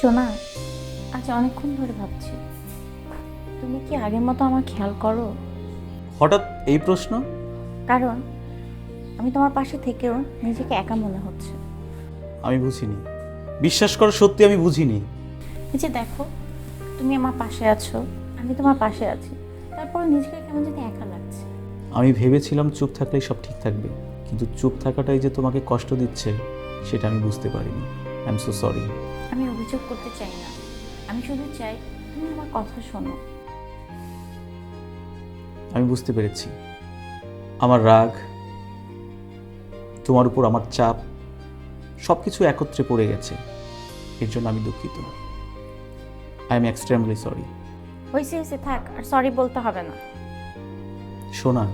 শোনা, আজ অনেকক্ষণ ধরে ভাবছি, তুমি কি আগের মতো আমার খেয়াল করো? হঠাৎ এই প্রশ্ন? কারণ আমি তোমার পাশে থেকেও নিজেকে একা মনে হচ্ছে। আমি বুঝিনি, বিশ্বাস করো, সত্যি আমি বুঝিনি। এই যে দেখো, তুমি আমার পাশে আছো, আমি তোমার পাশে আছি, তারপর নিজেকে কেমন জানি একা লাগছে। আমি ভেবেছিলাম চুপ থাকলেই সব ঠিক থাকবে, কিন্তু চুপ থাকাটাই যে তোমাকে কষ্ট দিচ্ছে সেটা আমি বুঝতে পারিনি। I am so sorry. আমি অভিযোগ করতে চাই না, আমি শুধু চাই তুমি আমার কথা শোনো। আমি বুঝতে পেরেছি, আমার রাগ, তোমার উপর আমার চাপ, সব কিছু একত্রে পড়ে গেছে। এর জন্য আমি দুঃখিত। I am extremely sorry. হয়েছে থাক, আর সরি বলতে হবে না। শোনা,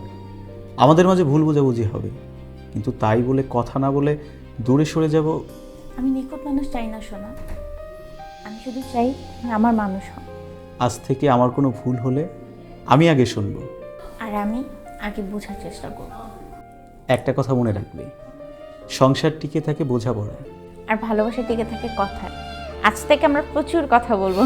আমাদের মাঝে ভুল বোঝাবুঝি হবে, কিন্তু তাই বলে কথা না বলে দূরে সরে যাব? আমি নিখুঁত মানুষ চাই না শোনা, আমি শুধু চাই তুমি আমার মানুষ হও। আজ থেকে আমার কোনো ভুল হলে আমি আগে শুনবো, আর আমি আগে বোঝার চেষ্টা করব। একটা কথা মনে রাখবে, সংসার টিকে থাকে বোঝাপড়ায়। আর ভালোবাসা টিকে থাকে কথায়। আজ থেকে আমরা প্রচুর কথা বলবো।